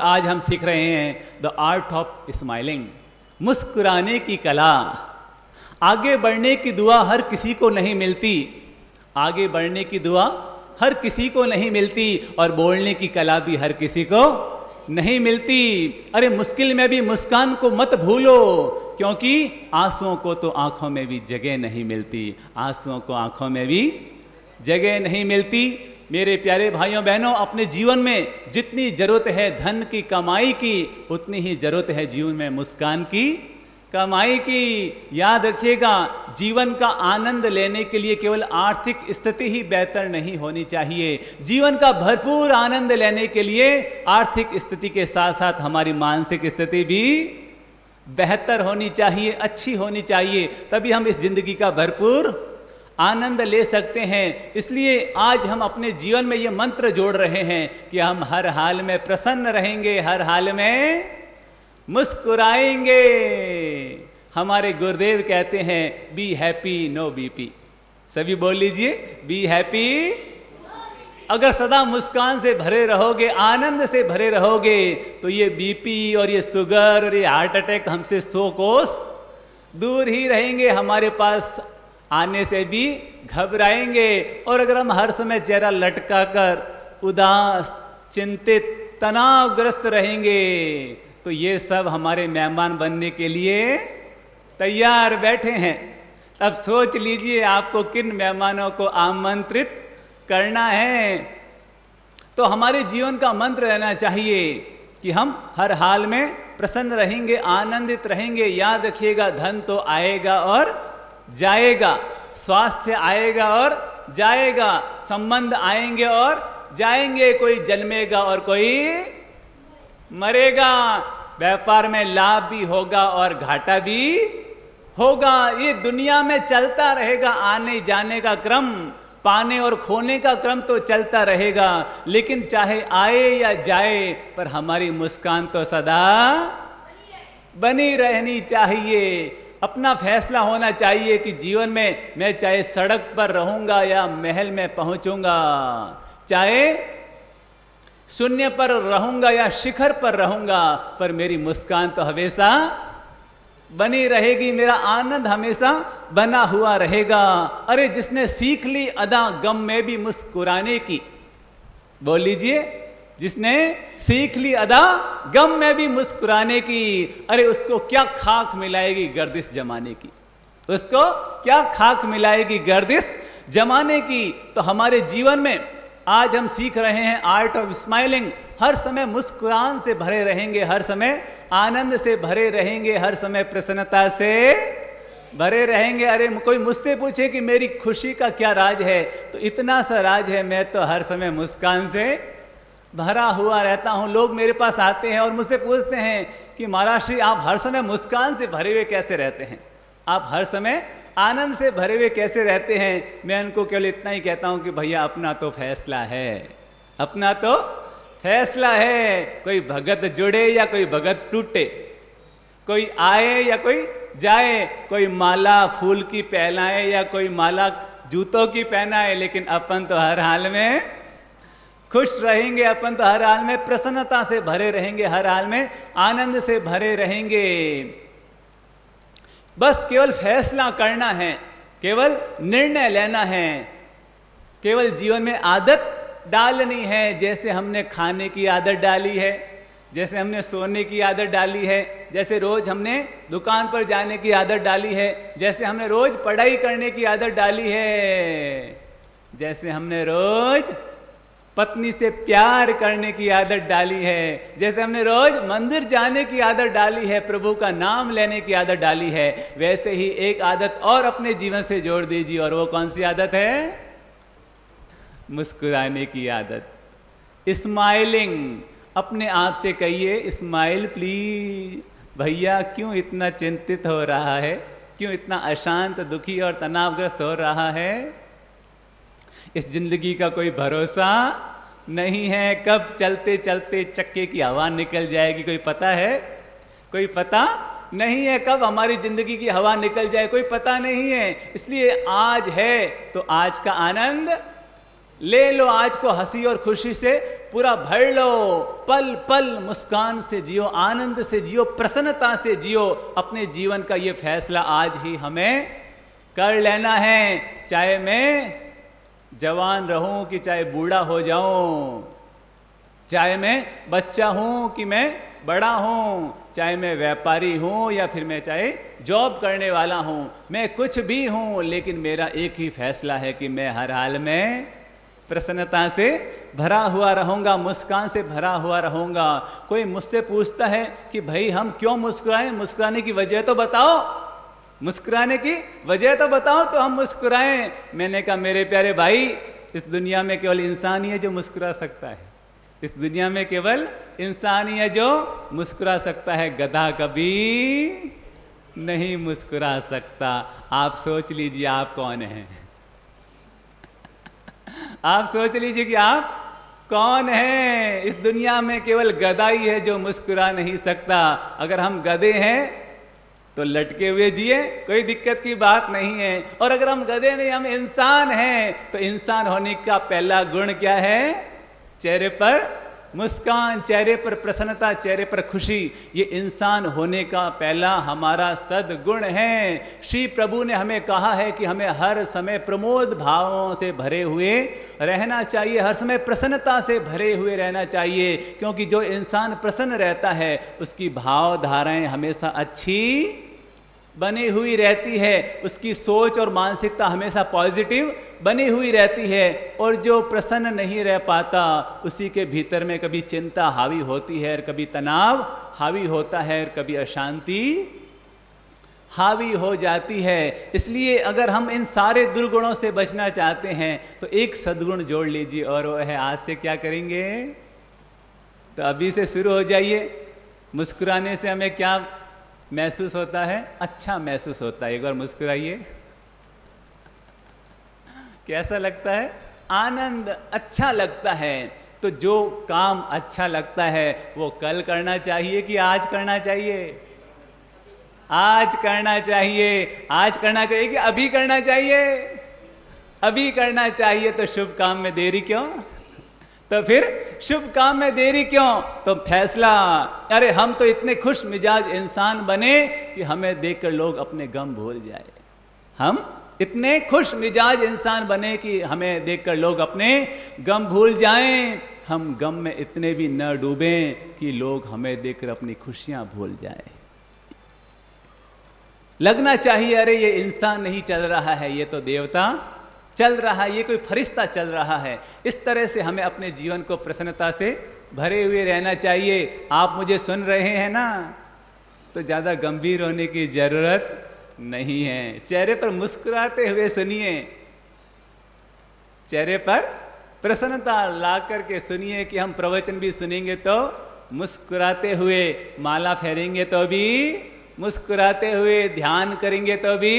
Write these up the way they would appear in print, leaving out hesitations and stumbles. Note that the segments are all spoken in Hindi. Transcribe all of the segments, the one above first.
आज हम सीख रहे हैं द आर्ट ऑफ स्माइलिंग, मुस्कुराने की कला। आगे बढ़ने की दुआ हर किसी को नहीं मिलती, आगे बढ़ने की दुआ हर किसी को नहीं मिलती, और बोलने की कला भी हर किसी को नहीं मिलती। अरे मुश्किल में भी मुस्कान को मत भूलो, क्योंकि आंसुओं को तो आंखों में भी जगह नहीं मिलती, आंसुओं को आंखों में भी जगह नहीं मिलती। मेरे प्यारे भाइयों बहनों, अपने जीवन में जितनी जरूरत है धन की कमाई की, उतनी ही जरूरत है जीवन में मुस्कान की कमाई की। याद रखिएगा, जीवन का आनंद लेने के लिए केवल आर्थिक स्थिति ही बेहतर नहीं होनी चाहिए, जीवन का भरपूर आनंद लेने के लिए आर्थिक स्थिति के साथ साथ हमारी मानसिक स्थिति भी बेहतर होनी चाहिए, अच्छी होनी चाहिए, तभी हम इस जिंदगी का भरपूर आनंद ले सकते हैं। इसलिए आज हम अपने जीवन में ये मंत्र जोड़ रहे हैं कि हम हर हाल में प्रसन्न रहेंगे, हर हाल में मुस्कुराएंगे। हमारे गुरुदेव कहते हैं बी हैप्पी नो बीपी। सभी बोल लीजिए, बी हैप्पी। अगर सदा मुस्कान से भरे रहोगे, आनंद से भरे रहोगे, तो ये बीपी और ये शुगर और ये हार्ट अटैक हमसे 100 कोस दूर ही रहेंगे, हमारे पास आने से भी घबराएंगे। और अगर हम हर समय चेहरा लटका कर उदास, चिंतित, तनावग्रस्त रहेंगे, तो ये सब हमारे मेहमान बनने के लिए तैयार बैठे हैं। अब सोच लीजिए आपको किन मेहमानों को आमंत्रित करना है। तो हमारे जीवन का मंत्र रहना चाहिए कि हम हर हाल में प्रसन्न रहेंगे, आनंदित रहेंगे। याद रखिएगा, धन तो आएगा और जाएगा, स्वास्थ्य आएगा और जाएगा, संबंध आएंगे और जाएंगे, कोई जन्मेगा और कोई मरेगा, व्यापार में लाभ भी होगा और घाटा भी होगा। ये दुनिया में चलता रहेगा, आने जाने का क्रम, पाने और खोने का क्रम तो चलता रहेगा, लेकिन चाहे आए या जाए, पर हमारी मुस्कान तो सदा बनी रहनी चाहिए। अपना फैसला होना चाहिए कि जीवन में मैं चाहे सड़क पर रहूंगा या महल में पहुंचूंगा, चाहे शून्य पर रहूंगा या शिखर पर रहूंगा, पर मेरी मुस्कान तो हमेशा बनी रहेगी, मेरा आनंद हमेशा बना हुआ रहेगा। अरे जिसने सीख ली अदा गम में भी मुस्कुराने की, बोल लीजिए, जिसने सीख ली अदा गम में भी मुस्कुराने की, अरे उसको क्या खाक मिलाएगी गर्दिश जमाने की, उसको क्या खाक मिलाएगी गर्दिश जमाने की। तो हमारे जीवन में आज हम सीख रहे हैं आर्ट ऑफ स्माइलिंग। हर समय मुस्कुरान से भरे रहेंगे, हर समय आनंद से भरे रहेंगे, हर समय प्रसन्नता से भरे रहेंगे। अरे कोई मुझसे पूछे कि मेरी खुशी का क्या राज है, तो इतना सा राज है, मैं तो हर समय मुस्कान से भरा हुआ रहता हूँ। लोग मेरे पास आते हैं और मुझसे पूछते हैं कि महाराज श्री, आप हर समय मुस्कान से भरे हुए कैसे रहते हैं, आप हर समय आनंद से भरे हुए कैसे रहते हैं। मैं उनको केवल इतना ही कहता हूँ कि भैया अपना तो फैसला है, अपना तो फैसला है। कोई भगत जुड़े या कोई भगत टूटे, कोई आए या कोई जाए, कोई माला फूल की पहनाए या कोई माला जूतों की पहनाए, लेकिन अपन तो हर हाल में खुश रहेंगे, अपन तो हर हाल में प्रसन्नता से भरे रहेंगे, हर हाल में आनंद से भरे रहेंगे। बस केवल फैसला करना है, केवल निर्णय लेना है, केवल जीवन में आदत डालनी है। जैसे हमने खाने की आदत डाली है, जैसे हमने सोने की आदत डाली है, जैसे रोज हमने दुकान पर जाने की आदत डाली है, जैसे हमने रोज पढ़ाई करने की आदत डाली है, जैसे हमने रोज पत्नी से प्यार करने की आदत डाली है, जैसे हमने रोज मंदिर जाने की आदत डाली है, प्रभु का नाम लेने की आदत डाली है, वैसे ही एक आदत और अपने जीवन से जोड़ दीजिए। और वो कौन सी आदत है? मुस्कुराने की आदत, स्माइलिंग। अपने आप से कहिए, स्माइल प्लीज। भैया क्यों इतना चिंतित हो रहा है, क्यों इतना अशांत, दुखी और तनावग्रस्त हो रहा है? इस जिंदगी का कोई भरोसा नहीं है, कब चलते चलते चक्के की हवा निकल जाएगी कोई पता है? कोई पता नहीं है कब हमारी जिंदगी की हवा निकल जाए, कोई पता नहीं है। इसलिए आज है तो आज का आनंद ले लो आज को हंसी और खुशी से पूरा भर लो, पल पल मुस्कान से जियो, आनंद से जियो, प्रसन्नता से जियो। अपने जीवन का ये फैसला आज ही हमें कर लेना है, चाहे मैं जवान रहूं कि चाहे बूढ़ा हो जाऊं, चाहे मैं बच्चा हूं कि मैं बड़ा हूं, चाहे मैं व्यापारी हूं या फिर मैं चाहे जॉब करने वाला हूं, मैं कुछ भी हूं, लेकिन मेरा एक ही फैसला है कि मैं हर हाल में प्रसन्नता से भरा हुआ रहूंगा, मुस्कान से भरा हुआ रहूंगा। कोई मुझसे पूछता है कि भाई हम क्यों मुस्कुराएं, मुस्कुराने की वजह तो बताओ, मुस्कुराने की वजह तो बताओ तो हम मुस्कुराएं। मैंने कहा मेरे प्यारे भाई, इस दुनिया में केवल इंसान ही है जो मुस्कुरा सकता है, इस दुनिया में केवल इंसान ही है जो मुस्कुरा सकता है, गधा कभी नहीं मुस्कुरा सकता। आप सोच लीजिए आप कौन हैं, आप सोच लीजिए कि आप कौन हैं। इस दुनिया में केवल गधा ही है जो मुस्कुरा नहीं सकता। अगर हम गधे हैं तो लटके हुए जिए, कोई दिक्कत की बात नहीं है। और अगर हम गधे नहीं, हम इंसान हैं, तो इंसान होने का पहला गुण क्या है? चेहरे पर मुस्कान, चेहरे पर प्रसन्नता, चेहरे पर खुशी। ये इंसान होने का पहला हमारा सद्गुण है। श्री प्रभु ने हमें कहा है कि हमें हर समय प्रमोद भावों से भरे हुए रहना चाहिए, हर समय प्रसन्नता से भरे हुए रहना चाहिए, क्योंकि जो इंसान प्रसन्न रहता है उसकी भावधाराएं हमेशा अच्छी बनी हुई रहती है, उसकी सोच और मानसिकता हमेशा पॉजिटिव बनी हुई रहती है। और जो प्रसन्न नहीं रह पाता, उसी के भीतर में कभी चिंता हावी होती है, कभी तनाव हावी होता है, कभी अशांति हावी हो जाती है। इसलिए अगर हम इन सारे दुर्गुणों से बचना चाहते हैं तो एक सद्गुण जोड़ लीजिए, और वो है आज से क्या करेंगे? तो अभी से शुरू हो जाइए। मुस्कुराने से हमें क्या महसूस होता है? अच्छा महसूस होता है। एक बार मुस्कुराइए, कैसा लगता है? आनंद, अच्छा लगता है। तो जो काम अच्छा लगता है वो कल करना चाहिए कि आज करना चाहिए? आज करना चाहिए। आज करना चाहिए कि अभी करना चाहिए? अभी करना चाहिए। तो शुभ काम में देरी क्यों? तो फिर शुभ काम में देरी क्यों? तो फैसला, अरे हम तो इतने खुश मिजाज इंसान बने कि हमें देखकर लोग अपने गम भूल जाए। हम इतने खुश मिजाज इंसान बने कि हमें देखकर लोग अपने गम भूल जाएं। हम गम में इतने भी न डूबें कि लोग हमें देखकर अपनी खुशियां भूल जाएं। लगना चाहिए अरे ये इंसान नहीं चल रहा है, ये तो देवता चल रहा है, ये कोई फरिश्ता चल रहा है। इस तरह से हमें अपने जीवन को प्रसन्नता से भरे हुए रहना चाहिए। आप मुझे सुन रहे हैं ना, तो ज़्यादा गंभीर होने की ज़रूरत नहीं है। चेहरे पर मुस्कुराते हुए सुनिए, चेहरे पर प्रसन्नता ला करके सुनिए कि हम प्रवचन भी सुनेंगे तो मुस्कुराते हुए, माला फेरेंगे तो भी मुस्कुराते हुए, ध्यान करेंगे तो भी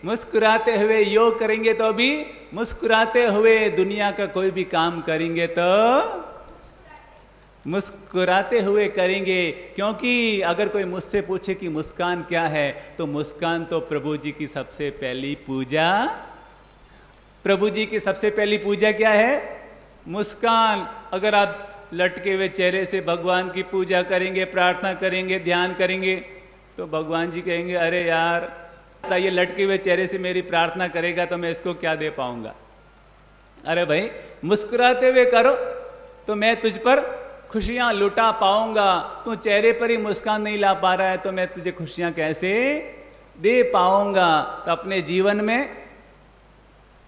मुस्कुराते हुए, योग करेंगे तो भी मुस्कुराते हुए, दुनिया का कोई भी काम करेंगे तो मुस्कुराते हुए करेंगे। क्योंकि अगर कोई मुझसे पूछे कि मुस्कान क्या है, तो मुस्कान तो प्रभु जी की सबसे पहली पूजा। प्रभु जी की सबसे पहली पूजा क्या है? मुस्कान। अगर आप लटके हुए चेहरे से भगवान की पूजा करेंगे, प्रार्थना करेंगे, ध्यान करेंगे, तो भगवान जी कहेंगे अरे यार, ये लटके हुए चेहरे से मेरी प्रार्थना करेगा तो मैं इसको क्या दे पाऊंगा। अरे भाई, मुस्कुराते हुए करो तो मैं तुझ पर खुशियां लुटा पाऊंगा। तू चेहरे पर ही मुस्कान नहीं ला पा रहा है तो मैं तुझे खुशियां कैसे दे पाऊंगा। तो अपने जीवन में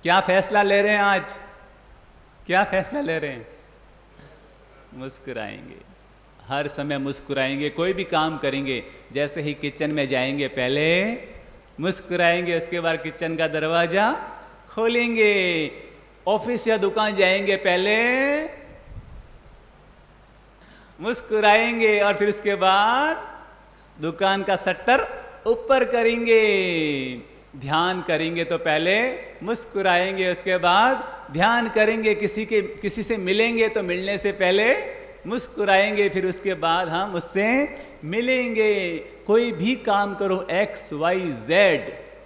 क्या फैसला ले रहे हैं आज? क्या फैसला ले रहे हैं? मुस्कुराएंगे, हर समय मुस्कुराएंगे। कोई भी काम करेंगे, जैसे ही किचन में जाएंगे पहले मुस्कुराएंगे, उसके बाद किचन का दरवाजा खोलेंगे। ऑफिस या दुकान जाएंगे पहले मुस्कुराएंगे, और फिर उसके बाद दुकान का शटर ऊपर करेंगे। ध्यान करेंगे तो पहले मुस्कुराएंगे, उसके बाद ध्यान करेंगे। किसी से मिलेंगे तो मिलने से पहले मुस्कुराएंगे, फिर उसके बाद हम उससे मिलेंगे। कोई भी काम करो, XYZ,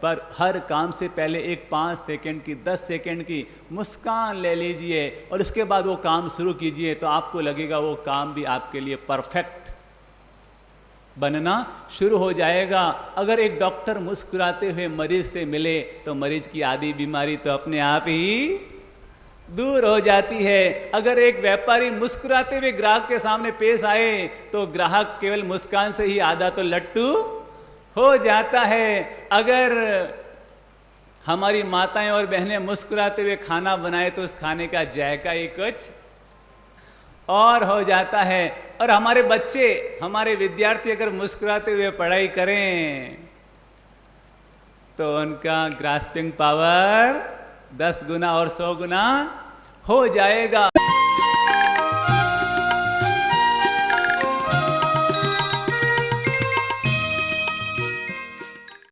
पर हर काम से पहले एक 5 सेकंड की 10 सेकंड की मुस्कान ले लीजिए और उसके बाद वो काम शुरू कीजिए, तो आपको लगेगा वो काम भी आपके लिए परफेक्ट बनना शुरू हो जाएगा। अगर एक डॉक्टर मुस्कुराते हुए मरीज से मिले तो मरीज की आधी बीमारी तो अपने आप ही दूर हो जाती है। अगर एक व्यापारी मुस्कुराते हुए ग्राहक के सामने पेश आए तो ग्राहक केवल मुस्कान से ही आधा तो लट्टू हो जाता है। अगर हमारी माताएं और बहनें मुस्कुराते हुए खाना बनाए तो उस खाने का जायका ही कुछ और हो जाता है। और हमारे बच्चे, हमारे विद्यार्थी अगर मुस्कुराते हुए पढ़ाई करें तो उनका ग्रास्पिंग पावर 10 गुना और 100 गुना हो जाएगा।